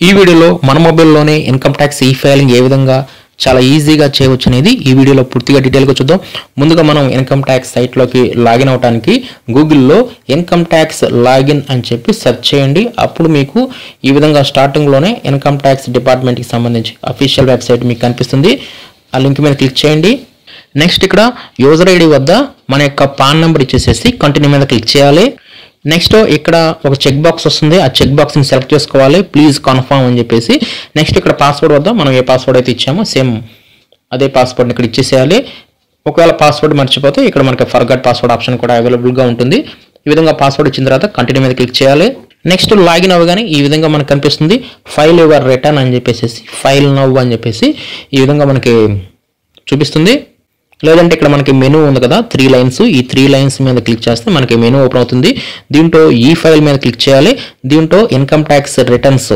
ఈ వీడియోలో మన మొబైల్లోనే ఇన్కమ్ ట్యాక్స్ ఈ ఫైలింగ్ ఏ విధంగా చాలా ఈజీగా చేయవచ్చు అనేది ఈ వీడియోలో పూర్తిగా డీటెయిల్గా చూద్దాం. ముందుగా మనం ఇన్కమ్ ట్యాక్స్ సైట్లోకి లాగిన్ అవడానికి గూగుల్లో ఇన్కమ్ ట్యాక్స్ లాగిన్ అని చెప్పి సెర్చ్ చేయండి. అప్పుడు మీకు ఈ విధంగా స్టార్టింగ్లోనే ఇన్కమ్ ట్యాక్స్ డిపార్ట్మెంట్కి సంబంధించి అఫీషియల్ వెబ్సైట్ మీకు కనిపిస్తుంది. ఆ లింక్ మీద క్లిక్ చేయండి. నెక్స్ట్ ఇక్కడ యూజర్ ఐడి వద్ద మన యొక్క పాన్ నెంబర్ ఇచ్చేసేసి కంటిన్యూ మీద క్లిక్ చేయాలి. నెక్స్ట్ ఇక్కడ ఒక చెక్ బాక్స్ వస్తుంది. ఆ చెక్ బాక్స్ని సెలెక్ట్ చేసుకోవాలి, ప్లీజ్ కన్ఫర్మ్ అని చెప్పేసి. నెక్స్ట్ ఇక్కడ పాస్వర్డ్ వద్ద మనం ఏ పాస్వర్డ్ అయితే ఇచ్చామో సేమ్ అదే పాస్వర్డ్ని ఇక్కడ ఇచ్చేసేయాలి. ఒకవేళ పాస్వర్డ్ మర్చిపోతే ఇక్కడ మనకి ఫర్గట్ పాస్వర్డ్ ఆప్షన్ కూడా అవైలబుల్గా ఉంటుంది. ఈ విధంగా పాస్వర్డ్ ఇచ్చిన తర్వాత కంటిన్యూ మీద క్లిక్ చేయాలి. నెక్స్ట్ లాగిన్ అవ్వగానే ఈ విధంగా మనకు కనిపిస్తుంది ఫైల్ యువర్ రిటర్న్ అని చెప్పేసి, ఫైల్ నవ్ అని చెప్పేసి ఈ విధంగా మనకి చూపిస్తుంది. లేదంటే ఇక్కడ మనకి మెనూ ఉంది కదా 3 లైన్స్, ఈ 3 లైన్స్ మీద క్లిక్ చేస్తే మనకి మెనూ ఓపెన్ అవుతుంది. దీంట్లో ఈ ఫైల్ మీద క్లిక్ చేయాలి. దీంట్లో ఇన్కమ్ ట్యాక్స్ రిటర్న్స్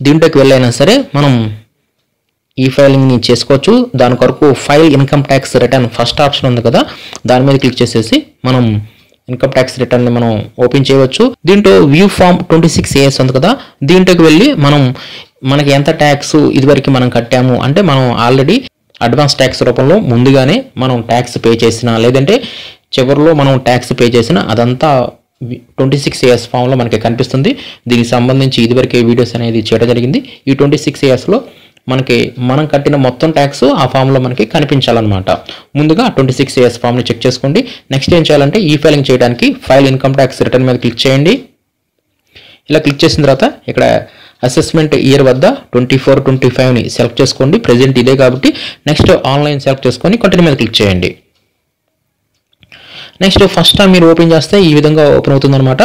దీంట్లోకి వెళ్ళైనా సరే మనం ఈ ఫైలింగ్ని చేసుకోవచ్చు. దాని కొరకు file income tax return first option ఉంది కదా, దాని మీద క్లిక్ చేసేసి మనం ఇన్కమ్ ట్యాక్స్ రిటర్న్ని మనం ఓపెన్ చేయవచ్చు. దీంట్లో వ్యూ ఫామ్ 26AS ఉంది కదా, దీంట్లోకి వెళ్ళి మనకి ఎంత ట్యాక్స్ ఇదివరకు మనం కట్టాము అంటే మనం ఆల్రెడీ అడ్వాన్స్ ట్యాక్స్ రూపంలో ముందుగానే మనం ట్యాక్స్ పే చేసినా లేదంటే చివరిలో మనం ట్యాక్స్ పే చేసినా అదంతా 26AS ఫామ్లో మనకి కనిపిస్తుంది. దీనికి సంబంధించి ఇదివరకే వీడియోస్ అనేది చేయడం జరిగింది. ఈ 26ASలో మనం కట్టిన మొత్తం ట్యాక్స్ ఆ ఫామ్లో మనకి కనిపించాలన్నమాట. ముందుగా 26AS ఫామ్ని చెక్ చేసుకోండి. నెక్స్ట్ ఏం చేయాలంటే ఈ ఫైలింగ్ చేయడానికి ఫైల్ ఇన్కమ్ ట్యాక్స్ రిటర్న్ మీద క్లిక్ చేయండి. ఇలా క్లిక్ చేసిన తర్వాత ఇక్కడ అసెస్మెంట్ ఇయర్ వద్ద 24-25ని సెలెక్ట్ చేసుకోండి. ప్రెజెంట్ ఇదే కాబట్టి నెక్స్ట్ ఆన్లైన్ సెలెక్ట్ చేసుకొని కంటిన్యూ మీద క్లిక్ చేయండి. నెక్స్ట్ ఫస్ట్ టైం మీరు ఓపెన్ చేస్తే ఈ విధంగా ఓపెన్ అవుతుందన్నమాట.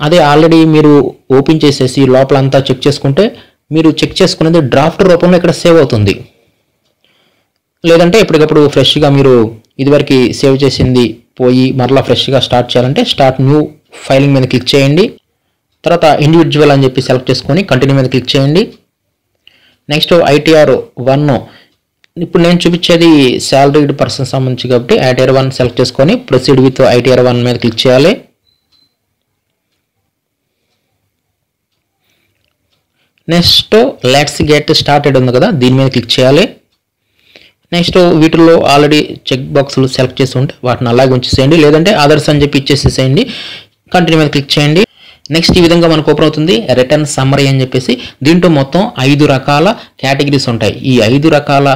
అదే ఆల్రెడీ మీరు ఓపెన్ చేసేసి లోపల అంతా చెక్ చేసుకుంటే మీరు చెక్ చేసుకునేది డ్రాఫ్ట్ రూపంలో ఇక్కడ సేవ్ అవుతుంది. లేదంటే ఎప్పటికప్పుడు ఫ్రెష్గా మీరు ఇదివరకు సేవ్ చేసింది పోయి మరలా ఫ్రెష్గా స్టార్ట్ చేయాలంటే స్టార్ట్ న్యూ ఫైలింగ్ మీద క్లిక్ చేయండి. తర్వాత ఇండివిజువల్ అని చెప్పి సెలెక్ట్ చేసుకొని కంటిన్యూ మీద క్లిక్ చేయండి. నెక్స్ట్ ITR 1 ఇప్పుడు నేను చూపించేది శాలరీడ్ పర్సన్ సంబంధించి కాబట్టి ITR 1 సెలెక్ట్ చేసుకొని ప్రొసీడ్ విత్ ITR 1 మీద క్లిక్ చేయాలి. నెక్స్ట్ లెట్స్ గెట్ స్టార్టెడ్ ఉంది కదా, దీని మీద క్లిక్ చేయాలి. నెక్స్ట్ వీటిల్లో ఆల్రెడీ చెక్ బాక్స్లు సెలెక్ట్ చేసి ఉంటే వాటిని అలాగే ఉంచేసేయండి, లేదంటే అదర్స్ అని చెప్పి ఇచ్చేసేసేయండి. కంటిన్యూ మీద క్లిక్ చేయండి. నెక్స్ట్ ఈ విధంగా మనకు ఓపెన్ అవుతుంది రిటర్న్ సమ్మరీ అని చెప్పేసి. దీంట్లో మొత్తం 5 రకాల కేటగిరీస్ ఉంటాయి. ఈ 5 రకాల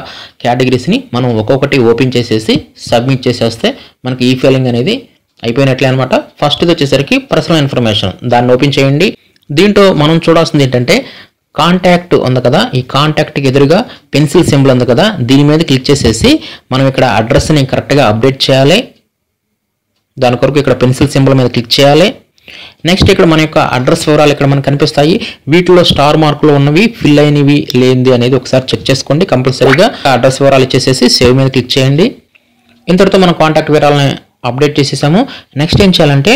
కేటగిరీస్ని మనం ఒక్కొక్కటి ఓపెన్ చేసేసి సబ్మిట్ చేసేస్తే మనకి ఈ ఫైలింగ్ అనేది అయిపోయినట్లే అనమాట. ఫస్ట్ది వచ్చేసరికి పర్సనల్ ఇన్ఫర్మేషన్, దాన్ని ఓపెన్ చేయండి. దీంట్లో మనం చూడాల్సింది ఏంటంటే కాంటాక్ట్ ఉంది కదా, ఈ కాంటాక్ట్కి ఎదురుగా పెన్సిల్ సింబల్ ఉంది కదా, దీని మీద క్లిక్ చేసేసి మనం ఇక్కడ అడ్రస్ని కరెక్ట్గా అప్డేట్ చేయాలి. దాని కొరకు ఇక్కడ పెన్సిల్ సింబల్ మీద క్లిక్ చేయాలి. నెక్స్ట్ ఇక్కడ మన యొక్క అడ్రస్ వివరాలు ఇక్కడ మనకు కనిపిస్తాయి. వీటిలో స్టార్ మార్కులు ఉన్నవి ఫిల్ అయినవి లేనిది అనేది ఒకసారి చెక్ చేసుకోండి. కంపల్సరీగా అడ్రస్ వివరాలు ఇచ్చేసేసి సేవ్ మీద క్లిక్ చేయండి. ఇంతటితో మనం కాంటాక్ట్ వివరాలను అప్డేట్ చేసేసాము. నెక్స్ట్ ఏం చేయాలంటే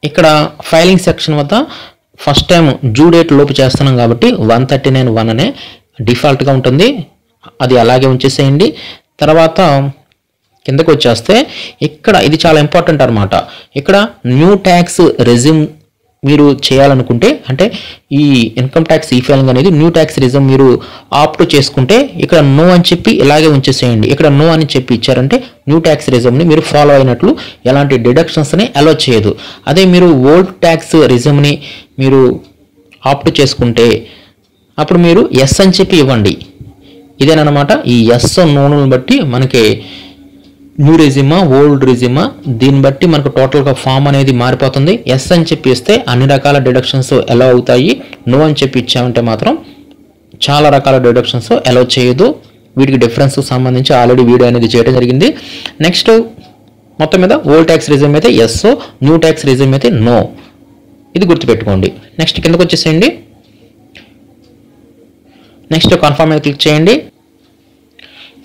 ఇక్కడ ఫైలింగ్ సెక్షన్ వద్ద ఫస్ట్ టైం డ్యూ డేట్ లోపు చేస్తున్నాం కాబట్టి 139(1) అనే డిఫాల్ట్గా ఉంటుంది, అది అలాగే ఉంచేసేయండి. తర్వాత కిందకు వచ్చేస్తే ఇక్కడ ఇది చాలా ఇంపార్టెంట్ అనమాట. ఇక్కడ న్యూ ట్యాక్స్ రెజ్యూమ్ మీరు చేయాలనుకుంటే అంటే ఈ ఇన్కమ్ ట్యాక్స్ ఈ ఫైలింగ్ అనేది న్యూ ట్యాక్స్ రెజ్యూమ్ మీరు ఆప్ట్ చేసుకుంటే ఇక్కడ నో అని చెప్పి ఇలాగే ఉంచేసేయండి. ఇక్కడ నో అని చెప్పి ఇచ్చారంటే న్యూ ట్యాక్స్ రెజ్యూమ్ని మీరు ఫాలో అయినట్లు, ఎలాంటి డిడక్షన్స్ని అలో చేయదు. అదే మీరు ఓల్డ్ ట్యాక్స్ రెజ్యూమ్ని మీరు ఆప్ట్ చేసుకుంటే అప్పుడు మీరు ఎస్ అని చెప్పి ఇవ్వండి. ఇదేనమాట ఈ ఎస్ నోను బట్టి మనకి న్యూ రెజ్యూమా ఓల్డ్ రెజ్యూమా దీన్ని బట్టి మనకు టోటల్గా ఫామ్ అనేది మారిపోతుంది. ఎస్ అని చెప్పి ఇస్తే అన్ని రకాల డిడక్షన్స్ అలౌ అవుతాయి. నో అని చెప్పి ఇచ్చామంటే మాత్రం చాలా రకాల డిడక్షన్స్ అలౌ చేయదు. వీటికి డిఫరెన్స్ సంబంధించి ఆల్రెడీ వీడియో అనేది చేయడం జరిగింది. నెక్స్ట్ మొత్తం మీద ఓల్డ్ ట్యాక్స్ రెజ్యూమ్ అయితే ఎస్, న్యూ ట్యాక్స్ రెజ్యూమ్ అయితే నో, ఇది గుర్తుపెట్టుకోండి. నెక్స్ట్ కిందకు వచ్చేసేయండి. నెక్స్ట్ కన్ఫర్మ్ మీద క్లిక్ చేయండి.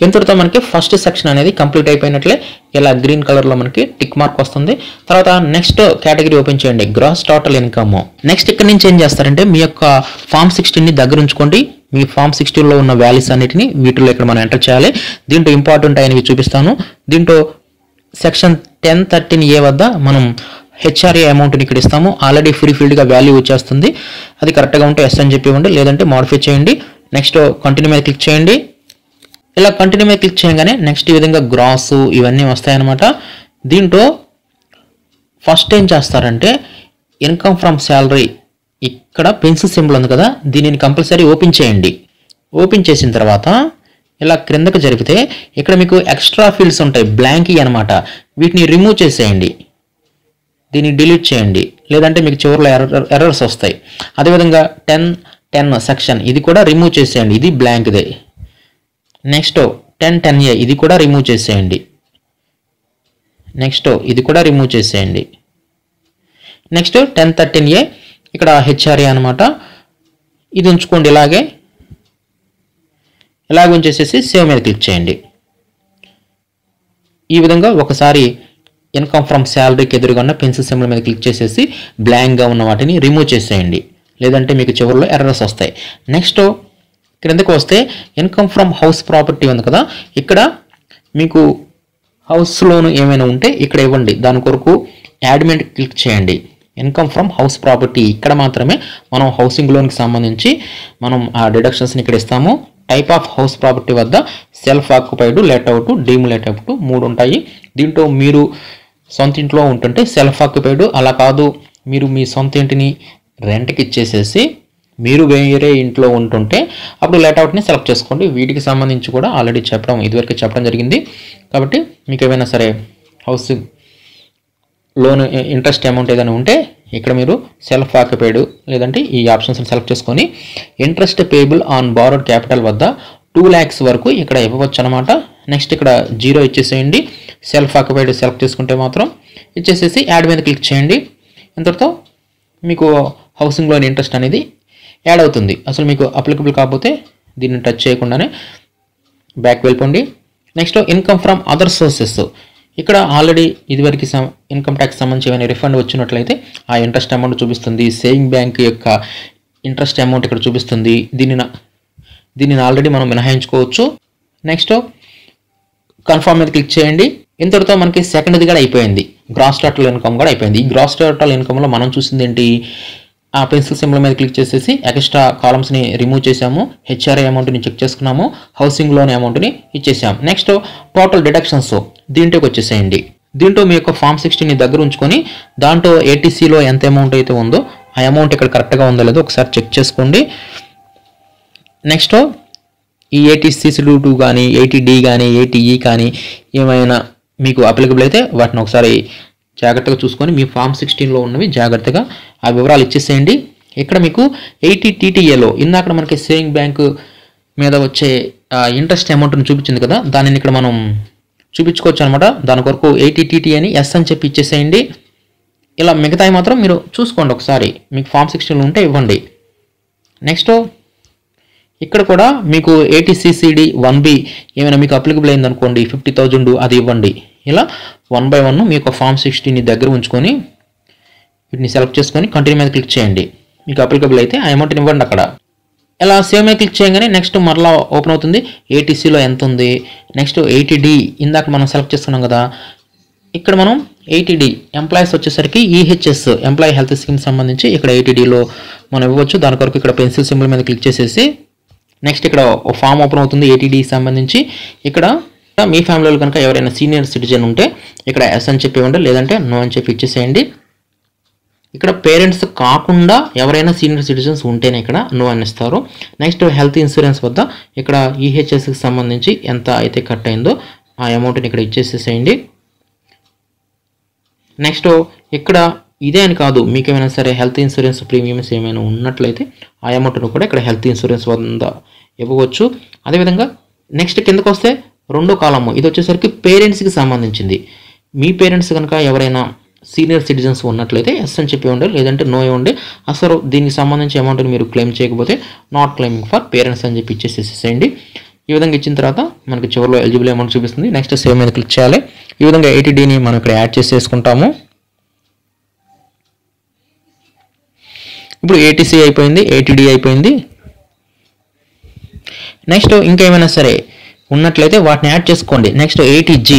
ఇంతటితో మనకి ఫస్ట్ సెక్షన్ అనేది కంప్లీట్ అయిపోయినట్లే. ఇలా గ్రీన్ కలర్లో మనకి టిక్ మార్క్ వస్తుంది. తర్వాత నెక్స్ట్ కేటగిరీ ఓపెన్ చేయండి, గ్రాస్ టోటల్ ఇన్కమ్. నెక్స్ట్ ఇక్కడ నుంచి ఏం చేస్తారంటే మీ యొక్క ఫామ్ 16ని దగ్గర ఉంచుకోండి. మీ ఫామ్ 16లో ఉన్న వాల్యూస్ అన్నిటిని వీటిలో ఇక్కడ మనం ఎంటర్ చేయాలి. దీంట్లో ఇంపార్టెంట్ అయినవి చూపిస్తాను. దీంట్లో సెక్షన్ 1013A వద్ద మనం హెచ్ఆర్ఏ అమౌంట్ని ఇక్కడ ఇస్తాము. ఆల్రెడీ ఫ్రీ ఫీల్డ్గా వాల్యూ వచ్చేస్తుంది. అది కరెక్ట్గా ఉంటే ఎస్ అని చెప్పి ఇవ్వండి, లేదంటే మోడిఫై చేయండి. నెక్స్ట్ కంటిన్యూ మీద క్లిక్ చేయండి. ఇలా కంటిన్యూ మీద క్లిక్ చేయగానే నెక్స్ట్ ఈ విధంగా గ్రాస్ ఇవన్నీ వస్తాయన్నమాట. దీంట్లో ఫస్ట్ ఏం చేస్తారంటే ఇన్కమ్ ఫ్రమ్ శాలరీ ఇక్కడ పెన్సిల్ సింబల్ ఉంది కదా, దీనిని కంపల్సరీ ఓపెన్ చేయండి. ఓపెన్ చేసిన తర్వాత ఇలా క్రిందకు జరిగితే ఇక్కడ మీకు ఎక్స్ట్రా ఫీల్డ్స్ ఉంటాయి, బ్లాంక్ అనమాట. వీటిని రిమూవ్ చేసేయండి, దీన్ని డిలీట్ చేయండి, లేదంటే మీకు చివరిలో ఎర్రర్స్ వస్తాయి. అదేవిధంగా 10 సెక్షన్ ఇది కూడా రిమూవ్ చేసేయండి, ఇది బ్లాంక్దే. నెక్స్ట్ 1010A ఇది కూడా రిమూవ్ చేసేయండి. నెక్స్ట్ ఇది కూడా రిమూవ్ చేసేయండి. నెక్స్ట్ 1013A ఇక్కడ హెచ్ఆర్ఏ అనమాట, ఇది ఉంచుకోండి. ఇలాగే ఉంచేసేసి సేవ్ మీద క్లిక్ చేయండి. ఈ విధంగా ఒకసారి ఇన్కమ్ ఫ్రమ్ శాలరీకి ఎదురుగా ఉన్న పెన్సిల్ సింబల్ మీద క్లిక్ చేసేసి బ్లాంక్గా ఉన్న వాటిని రిమూవ్ చేసేయండి, లేదంటే మీకు చివరిలో ఎర్రర్స్ వస్తాయి. నెక్స్ట్ క్రిందకు వస్తే ఇన్కమ్ ఫ్రమ్ హౌస్ ప్రాపర్టీ ఉంది కదా, ఇక్కడ మీకు హౌస్ లోన్ ఏమైనా ఉంటే ఇక్కడ ఇవ్వండి. దాని కొరకు యాడ్ మీద క్లిక్ చేయండి. ఇన్కమ్ ఫ్రమ్ హౌస్ ప్రాపర్టీ ఇక్కడ మాత్రమే మనం హౌసింగ్ లోన్కి సంబంధించి మనం ఆ డిడక్షన్స్ని ఇక్కడ ఇస్తాము. టైప్ ఆఫ్ హౌస్ ప్రాపర్టీ వద్ద సెల్ఫ్ ఆక్యుపైడ్, లేట్అవుట్, డీమ్ లేట్అవుట్ 3 ఉంటాయి. దీంట్లో మీరు సొంత ఇంట్లో ఉంటుంటే సెల్ఫ్ ఆక్యుపైడ్, అలా కాదు మీరు మీ సొంత ఇంటిని రెంట్కి ఇచ్చేసేసి మీరు వేరే ఇంట్లో ఉంటుంటే అప్పుడు లేట్అవుట్ని సెలెక్ట్ చేసుకోండి. వీటికి సంబంధించి కూడా ఆల్రెడీ ఇదివరకు చెప్పడం జరిగింది. కాబట్టి మీకు ఏమైనా సరే హౌసింగ్ లోన్ ఇంట్రెస్ట్ అమౌంట్ ఏదైనా ఉంటే ఇక్కడ మీరు సెల్ఫ్ ఆక్యుపైడ్ లేదంటే ఈ ఆప్షన్స్ని సెలెక్ట్ చేసుకొని interest payable on borrowed capital వద్ద 2 lakhs వరకు ఇక్కడ ఇవ్వవచ్చు అనమాట. నెక్స్ట్ ఇక్కడ 0 ఇచ్చేసేయండి. సెల్ఫ్ ఆక్యుపైడ్ సెలెక్ట్ చేసుకుంటే మాత్రం ఇచ్చేసేసి యాడ్ మీద క్లిక్ చేయండి. ఇంతటితో మీకు హౌసింగ్ లోన్ ఇంట్రెస్ట్ అనేది యాడ్ అవుతుంది. అసలు మీకు అప్లికబుల్ కాకపోతే దీన్ని టచ్ చేయకుండానే బ్యాక్ వెళ్ళిపోండి. Next income from other sources, ఇక్కడ ఆల్రెడీ ఇదివరకు ఇన్కమ్ ట్యాక్స్ సంబంధించి ఏమైనా రిఫండ్ వచ్చినట్లయితే ఆ ఇంట్రెస్ట్ అమౌంట్ చూపిస్తుంది. సేవింగ్ బ్యాంక్ యొక్క ఇంట్రెస్ట్ అమౌంట్ ఇక్కడ చూపిస్తుంది. దీనిని ఆల్రెడీ మనం మినహాయించుకోవచ్చు. నెక్స్ట్ కన్ఫర్మ్ మీద క్లిక్ చేయండి. ఇంతటితో మనకి సెకండ్ది కూడా అయిపోయింది, గ్రాస్ టోటల్ ఇన్కమ్ కూడా అయిపోయింది. ఈ గ్రాస్ టోటల్ ఇన్కమ్లో మనం చూసింది ఏంటి, ఆ పెన్సిల్ సింబల్ మీద క్లిక్ చేసేసి ఎక్స్ట్రా కాలమ్స్ని రిమూవ్ చేసాము, హెచ్ఆర్ఏ అమౌంట్ని చెక్ చేసుకున్నాము, హౌసింగ్ లోన్ అమౌంట్ని ఇచ్చేసాము. నెక్స్ట్ టోటల్ డిడక్షన్స్ దీంట్లోకి వచ్చేసేయండి. దీంట్లో మీ యొక్క ఫామ్ 16ని దగ్గర ఉంచుకొని దాంట్లో ఏటీసీలో ఎంత అమౌంట్ అయితే ఉందో ఆ అమౌంట్ ఇక్కడ కరెక్ట్గా ఉందో లేదో ఒకసారి చెక్ చేసుకోండి. నెక్స్ట్ ఈ 80C2 కానీ 80D కానీ 80E కానీ ఏమైనా మీకు అప్లికబుల్ అయితే వాటిని ఒకసారి జాగ్రత్తగా చూసుకొని మీ ఫామ్ 16లో ఉన్నవి జాగ్రత్తగా ఆ వివరాలు ఇచ్చేసేయండి. ఇక్కడ మీకు 80TTAలో ఇందాక మనకి సేవింగ్ బ్యాంకు మీద వచ్చే ఇంట్రెస్ట్ అమౌంట్ని చూపించింది కదా, దానిని ఇక్కడ మనం చూపించుకోవచ్చు అనమాట. దాని కొరకు 80TTA అని ఎస్ అని చెప్పి ఇచ్చేసేయండి. ఇలా మిగతాయి మాత్రం మీరు చూసుకోండి ఒకసారి, మీకు ఫామ్ 16లో ఉంటే ఇవ్వండి. నెక్స్ట్ ఇక్కడ కూడా మీకు 80CCD 1B ఏమైనా మీకు అప్లికబుల్ అయిందనుకోండి 50,000 అది ఇవ్వండి. ఇలా 1 by 1 మీ యొక్క ఫామ్ 16ని దగ్గర ఉంచుకొని వీటిని సెలెక్ట్ చేసుకొని కంటిన్యూ మీద క్లిక్ చేయండి. మీకు అప్లికబుల్ అయితే ఆ అమౌంట్ని ఇవ్వండి అక్కడ. ఇలా సేవ్ మీద క్లిక్ చేయగానే నెక్స్ట్ మరలా ఓపెన్ అవుతుంది. ఏటీసీలో ఎంత ఉంది, నెక్స్ట్ 80D ఇందాక మనం సెలెక్ట్ చేసుకున్నాం కదా, ఇక్కడ మనం 80D ఎంప్లాయీస్ వచ్చేసరికి ఈహెచ్ఎస్ ఎంప్లాయీ హెల్త్ స్కీమ్ సంబంధించి ఇక్కడ 80Dలో మనం ఇవ్వచ్చు. దాని కొరకు ఇక్కడ పెన్సిల్ సింబల్ మీద క్లిక్ చేసేసి నెక్స్ట్ ఇక్కడ ఫామ్ ఓపెన్ అవుతుంది 80D సంబంధించి. ఇక్కడ మీ ఫ్యామిలీలో కనుక ఎవరైనా సీనియర్ సిటిజన్ ఉంటే ఇక్కడ ఎస్ అని చెప్పి ఇవ్వండి, లేదంటే నో అని చెప్పి ఇచ్చేసేయండి. ఇక్కడ పేరెంట్స్ కాకుండా ఎవరైనా సీనియర్ సిటిజన్స్ ఉంటేనే ఇక్కడ నో అని ఇస్తారు. నెక్స్ట్ హెల్త్ ఇన్సూరెన్స్ వద్ద ఇక్కడ ఈహెచ్ఎస్కి సంబంధించి ఎంత అయితే కట్ అయిందో ఆ అమౌంట్ని ఇక్కడ ఇచ్చేసేసేయండి. నెక్స్ట్ ఇక్కడ ఇదే అని కాదు, మీకు ఏమైనా సరే హెల్త్ ఇన్సూరెన్స్ ప్రీమియమ్స్ ఏమైనా ఉన్నట్లయితే ఆ అమౌంట్ను కూడా ఇక్కడ హెల్త్ ఇన్సూరెన్స్ వద్ద ఇవ్వవచ్చు. అదేవిధంగా నెక్స్ట్ కిందకు వస్తే రెండో కాలము ఇది వచ్చేసరికి పేరెంట్స్కి సంబంధించింది. మీ పేరెంట్స్ కనుక ఎవరైనా సీనియర్ సిటిజన్స్ ఉన్నట్లయితే ఎస్ అని చెప్పి ఇవ్వండి, లేదంటే నో ఇవ్వండి. అసలు దీనికి సంబంధించి అమౌంట్ని మీరు క్లెయిమ్ చేయకపోతే నాట్ క్లెయిమింగ్ ఫర్ పేరెంట్స్ అని చెప్పి ఇచ్చేసేసేయండి. ఈ విధంగా ఇచ్చిన తర్వాత మనకి చివరిలో ఎలిజిబుల్ అమౌంట్ చూపిస్తుంది. నెక్స్ట్ సేవ్ మీద క్లిక్ చేయాలి. ఈ విధంగా 80Dని మనం ఇక్కడ యాడ్ చేసేసుకుంటాము. ఇప్పుడు 80C అయిపోయింది, 80D అయిపోయింది. నెక్స్ట్ ఇంకేమైనా సరే ఉన్నట్లయితే వాటిని యాడ్ చేసుకోండి. నెక్స్ట్ 80G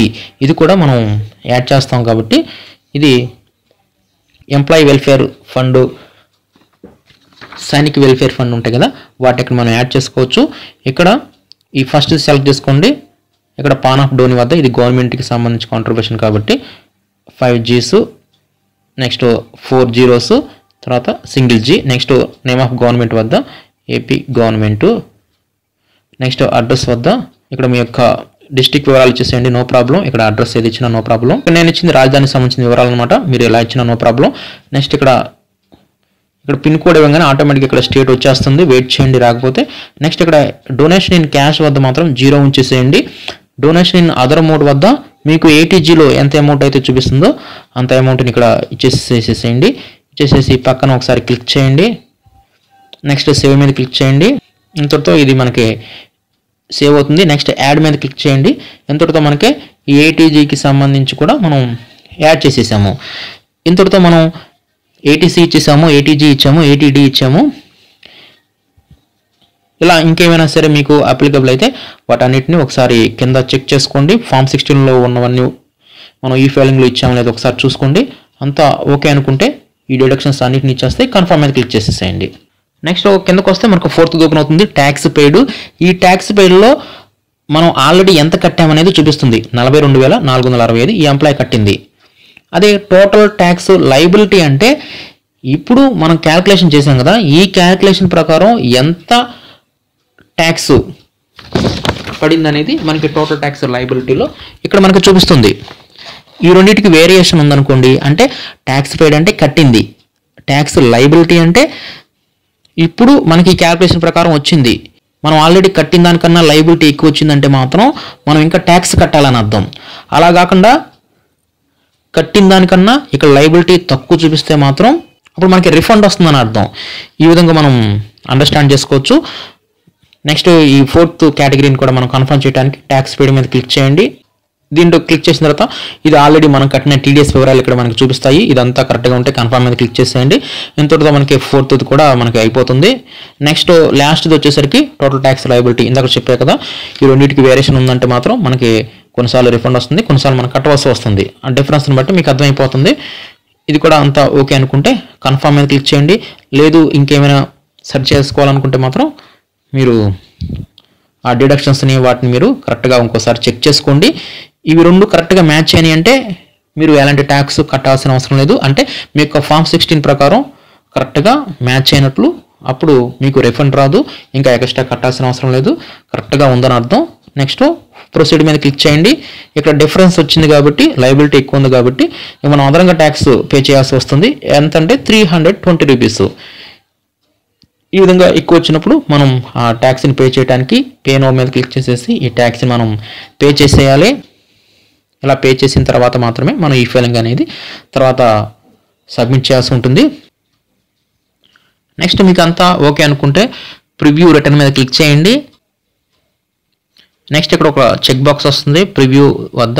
ఇది కూడా మనం యాడ్ చేస్తాం కాబట్టి ఇది employee welfare fund, Sainik welfare fund ఉంటాయి కదా, వాటి ఇక్కడ మనం యాడ్ చేసుకోవచ్చు. ఇక్కడ ఈ ఫస్ట్ సెలెక్ట్ చేసుకోండి. ఇక్కడ పాన్ ఆఫ్ డోని వద్ద ఇది గవర్నమెంట్కి సంబంధించి కాంట్రిబ్యూషన్ కాబట్టి 5 Gs, నెక్స్ట్ 4 zeros, తర్వాత single G, next name of government వద్ద ఏపీ గవర్నమెంట్, నెక్స్ట్ అడ్రస్ వద్ద ఇక్కడ మీ యొక్క డిస్ట్రిక్ట్ వివరాలు ఇచ్చేసేయండి, నో ప్రాబ్లం. ఇక్కడ అడ్రస్ ఏది ఇచ్చినా నో ప్రాబ్లం. నేను ఇచ్చింది రాజధానికి సంబంధించిన వివరాలు అనమాట, మీరు ఎలా ఇచ్చినా నో ప్రాబ్లం. నెక్స్ట్ ఇక్కడ పిన్ కోడ్ ఇవ్వగానే ఆటోమేటిక్గా ఇక్కడ స్టేట్ వచ్చేస్తుంది, వెయిట్ చేయండి రాకపోతే. నెక్స్ట్ ఇక్కడ డొనేషన్ ఇన్ క్యాష్ వద్ద మాత్రం 0 ఉంచేసేయండి. డొనేషన్ ఇన్ అదర్ అమౌంట్ వద్ద మీకు ATGలో ఎంత అమౌంట్ అయితే చూపిస్తుందో అంత అమౌంట్ని ఇక్కడ ఇచ్చేసేసేయండి. ఇచ్చేసేసి పక్కన ఒకసారి క్లిక్ చేయండి. నెక్స్ట్ సేవ్ మీద క్లిక్ చేయండి. ఇంతటితో ఇది మనకి సేవ్ అవుతుంది. నెక్స్ట్ యాడ్ మీద క్లిక్ చేయండి. ఇంతటితో మనకి ఈ ATGకి సంబంధించి కూడా మనం యాడ్ చేసేసాము. ఇంతటితో మనం ATC ఇచ్చేసాము, ATG ఇచ్చాము, ATD ఇచ్చాము. ఇలా ఇంకేమైనా సరే మీకు అప్లికబుల్ అయితే వాటన్నిటిని ఒకసారి కింద చెక్ చేసుకోండి. ఫామ్ 16లో ఉన్నవన్నీ మనం ఈ ఫైలింగ్లో ఇచ్చాము లేదా ఒకసారి చూసుకోండి. అంతా ఓకే అనుకుంటే ఈ డిడక్షన్స్ అన్నిటిని ఇచ్చేస్తే కన్ఫర్మ్ మీద క్లిక్ చేసేసేయండి. నెక్స్ట్ కిందకు వస్తే మనకు 4th ఓపెన్ అవుతుంది, ట్యాక్స్ పెయిడ్. ఈ ట్యాక్స్ పెయిడ్లో మనం ఆల్రెడీ ఎంత కట్టామనేది చూపిస్తుంది. 42,465 ఈ ఎంప్లాయ్ కట్టింది. అదే టోటల్ ట్యాక్స్ లయబిలిటీ అంటే ఇప్పుడు మనం క్యాల్కులేషన్ చేసాం కదా, ఈ క్యాల్కులేషన్ ప్రకారం ఎంత ట్యాక్స్ పడింది అనేది మనకి టోటల్ ట్యాక్స్ లయబిలిటీలో ఇక్కడ మనకి చూపిస్తుంది. ఈ రెండింటికి వేరియేషన్ ఉందనుకోండి, అంటే ట్యాక్స్ పెయిడ్ అంటే కట్టింది, ట్యాక్స్ లయబిలిటీ అంటే ఇప్పుడు మనకి క్యాల్కులేషన్ ప్రకారం వచ్చింది. మనం ఆల్రెడీ కట్టిన దానికన్నా లయబిలిటీ ఎక్కువ వచ్చిందంటే మాత్రం మనం ఇంకా ట్యాక్స్ కట్టాలని అర్థం. అలా కాకుండా కట్టిన దానికన్నా ఇక్కడ లయబిలిటీ తక్కువ చూపిస్తే మాత్రం అప్పుడు మనకి రిఫండ్ వస్తుందని అర్థం. ఈ విధంగా మనం అండర్స్టాండ్ చేసుకోవచ్చు. నెక్స్ట్ ఈ 4th కేటగిరీని కూడా మనం కన్ఫర్మ్ చేయడానికి ట్యాక్స్ పెయిడ్ మీద క్లిక్ చేయండి. దీంట్లో క్లిక్ చేసిన తర్వాత ఇది ఆల్రెడీ మనం కట్టిన TDS వివరాలు ఇక్కడ మనకి చూపిస్తాయి. ఇదంతా కరెక్ట్గా ఉంటే కన్ఫర్మ్ మీద క్లిక్ చేసేయండి. ఇంతటితో మనకి 4th కూడా మనకి అయిపోతుంది. నెక్స్ట్ లాస్ట్ది వచ్చేసరికి టోటల్ ట్యాక్స్ లయబిలిటీ. ఇందాక చెప్పే కదా, ఈ రెండింటికి వేరియేషన్ ఉందంటే మాత్రం మనకి కొన్నిసార్లు రిఫండ్ వస్తుంది, కొన్నిసార్లు మనకు కట్టవలసి వస్తుంది. ఆ డిఫరెన్స్ని బట్టి మీకు అర్థమైపోతుంది. ఇది కూడా అంతా ఓకే అనుకుంటే కన్ఫర్మ్ మీద క్లిక్ చేయండి. లేదు ఇంకేమైనా సెర్చ్ చేసుకోవాలనుకుంటే మాత్రం మీరు ఆ డిడక్షన్స్ని వాటిని మీరు కరెక్ట్గా ఇంకోసారి చెక్ చేసుకోండి. ఇవి రెండు కరెక్ట్గా మ్యాచ్ అయినాయి అంటే మీరు ఎలాంటి ట్యాక్స్ కట్టాల్సిన అవసరం లేదు. అంటే మీ యొక్క ఫామ్ 16 ప్రకారం కరెక్ట్గా మ్యాచ్ అయినట్లు, అప్పుడు మీకు రిఫండ్ రాదు, ఇంకా ఎక్స్ట్రా కట్టాల్సిన అవసరం లేదు, కరెక్ట్గా ఉందని అర్థం. నెక్స్ట్ ప్రొసీడ్ మీద క్లిక్ చేయండి. ఇక్కడ డిఫరెన్స్ వచ్చింది కాబట్టి, లయబిలిటీ ఎక్కువ ఉంది కాబట్టి మనం అదనంగా ట్యాక్స్ పే చేయాల్సి వస్తుంది. ఎంతంటే 320 రూపీస్. ఈ విధంగా ఎక్కువ వచ్చినప్పుడు మనం ఆ ట్యాక్స్ని పే చేయడానికి పే నో మీద క్లిక్ చేసేసి ఈ ట్యాక్స్ని మనం పే చేసేయాలి. ఇలా పే చేసిన తర్వాత మాత్రమే మనం ఈ ఫైలింగ్ అనేది తర్వాత సబ్మిట్ చేయాల్సి ఉంటుంది. నెక్స్ట్ మీకు అంతా ఓకే అనుకుంటే ప్రివ్యూ రిటర్న్ మీద క్లిక్ చేయండి. నెక్స్ట్ ఇక్కడ ఒక చెక్ బాక్స్ వస్తుంది ప్రివ్యూ వద్ద,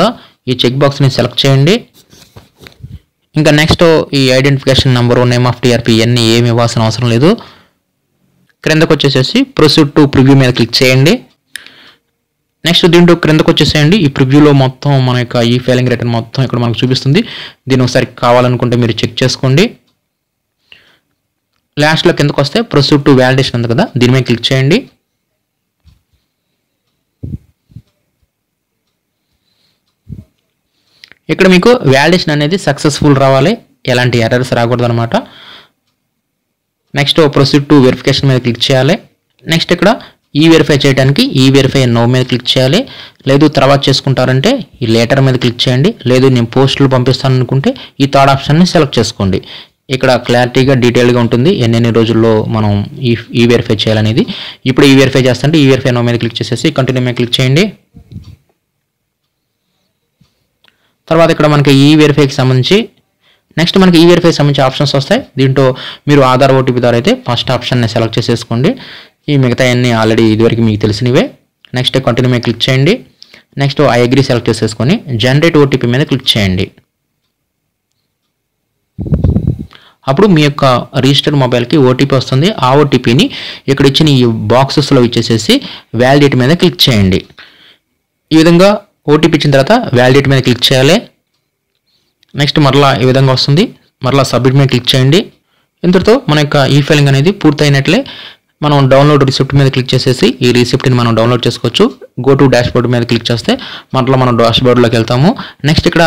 ఈ చెక్ బాక్స్ని సెలెక్ట్ చేయండి. ఇంకా నెక్స్ట్ ఈ identification number, name of TRP ఇవన్నీ ఏమి ఇవ్వాల్సిన అవసరం లేదు. క్రిందకు వచ్చేసేసి ప్రొసీడ్ టు ప్రివ్యూ మీద క్లిక్ చేయండి. నెక్స్ట్ దీంట్లో క్రిందకు వచ్చేసేయండి. ఈ ప్రివ్యూలో మొత్తం మన యొక్క ఈ ఫైలింగ్ రిటర్న్ మొత్తం ఇక్కడ మనకు చూపిస్తుంది. దీన్ని ఒకసారి కావాలనుకుంటే మీరు చెక్ చేసుకోండి. లాస్ట్లో కిందకు వస్తే ప్రొసీడ్ టు వ్యాలిడేషన్ ఉంది కదా, దీని మీద క్లిక్ చేయండి. ఇక్కడ మీకు వ్యాలిడేషన్ అనేది సక్సెస్ఫుల్ రావాలి, ఎలాంటి ఎర్రర్స్ రాకూడదు అనమాట. నెక్స్ట్ ప్రొసీడ్ టు వెరిఫికేషన్ మీద క్లిక్ చేయాలి. నెక్స్ట్ ఇక్కడ ఈ వెరిఫై చేయడానికి ఈ వెరిఫై నో మీద క్లిక్ చేయాలి. లేదు తర్వాత చేసుకుంటారంటే ఈ లేటర్ మీద క్లిక్ చేయండి. లేదు నేను పోస్టులు పంపిస్తాను అనుకుంటే ఈ థర్డ్ ఆప్షన్ని సెలెక్ట్ చేసుకోండి. ఇక్కడ క్లారిటీగా డీటెయిల్గా ఉంటుంది ఎన్ని రోజుల్లో మనం ఈ వెరిఫై చేయాలనేది. ఇప్పుడు ఈ వెరిఫై చేస్తుంటే ఈ వెరిఫై నో మీద క్లిక్ చేసేసి కంటిన్యూ మీద క్లిక్ చేయండి. తర్వాత ఇక్కడ మనకి ఈ వెరిఫైకి సంబంధించి నెక్స్ట్ మనకి ఈ వెరిఫై సంబంధించి ఆప్షన్స్ వస్తాయి. దీంట్లో మీరు ఆధార్ OTP ద్వారా అయితే ఫస్ట్ ఆప్షన్ని సెలెక్ట్ చేసేసుకోండి. ఈ మిగతా అన్ని ఆల్రెడీ ఇదివరకు మీకు తెలిసినవే. నెక్స్ట్ కంటిన్యూ మీద క్లిక్ చేయండి. నెక్స్ట్ ఐ అగ్రీ సెలెక్ట్ చేసేసుకొని జనరేట్ OTP మీద క్లిక్ చేయండి. అప్పుడు మీ యొక్క రిజిస్టర్డ్ మొబైల్కి OTP వస్తుంది. ఆ OTPని ఇక్కడ ఇచ్చిన ఈ బాక్సెస్లో ఇచ్చేసేసి వ్యాలిడేట్ మీద క్లిక్ చేయండి. ఈ విధంగా OTP ఇచ్చిన తర్వాత వ్యాలిడేట్ మీద క్లిక్ చేయాలి. నెక్స్ట్ మరలా ఈ విధంగా వస్తుంది. మరలా సబ్మిట్ మీద క్లిక్ చేయండి. ఇంతటితో మన యొక్క ఈ ఫైలింగ్ అనేది పూర్తయినట్లే. మనం డౌన్లోడ్ రిసిప్ట్ మీద క్లిక్ చేసేసి ఈ రిసిప్ట్ని మనం డౌన్లోడ్ చేసుకోవచ్చు. గో టు డాష్ బోర్డ్ మీద క్లిక్ చేస్తే మరలా మనం డాష్ బోర్డ్లోకి వెళ్తాము. నెక్స్ట్ ఇక్కడ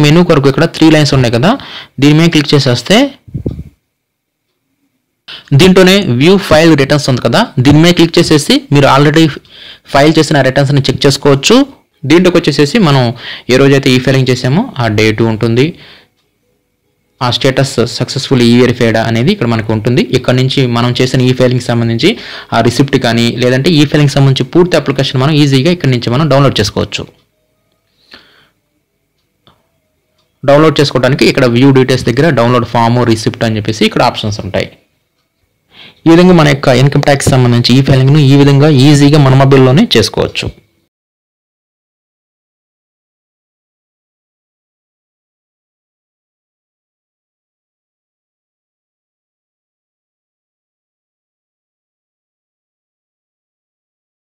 మెనూ కొరకు ఇక్కడ 3 లైన్స్ ఉన్నాయి కదా, దీని మీద క్లిక్ చేసేస్తే దీంట్లోనే వ్యూ ఫైల్ రిటర్న్స్ ఉంది కదా, దీని మీద క్లిక్ చేసేసి మీరు ఆల్రెడీ ఫైల్ చేసిన రిటర్న్స్ని చెక్ చేసుకోవచ్చు. దీంట్లోకి వచ్చేసేసి మనం ఏ రోజైతే ఈ ఫైలింగ్ చేసామో ఆ డేటు ఉంటుంది, ఆ స్టేటస్ సక్సెస్ఫుల్ ఈ వెరిఫైడ్ అనేది ఇక్కడ మనకు ఉంటుంది. ఇక్కడ నుంచి మనం చేసిన ఈ ఫైలింగ్ సంబంధించి ఆ రిసిప్ట్ కానీ లేదంటే ఈ ఫైలింగ్ సంబంధించి పూర్తి అప్లికేషన్ మనం ఈజీగా ఇక్కడ నుంచి మనం డౌన్లోడ్ చేసుకోవచ్చు. డౌన్లోడ్ చేసుకోవడానికి ఇక్కడ వ్యూ డీటెయిల్స్ దగ్గర డౌన్లోడ్ ఫామ్, రిసిప్ట్ అని చెప్పేసి ఇక్కడ ఆప్షన్స్ ఉంటాయి. ఈ విధంగా మన యొక్క ఇన్కమ్ ట్యాక్స్ సంబంధించి ఈ ఫైలింగ్ను ఈ విధంగా ఈజీగా మన మొబైల్లోనే చేసుకోవచ్చు.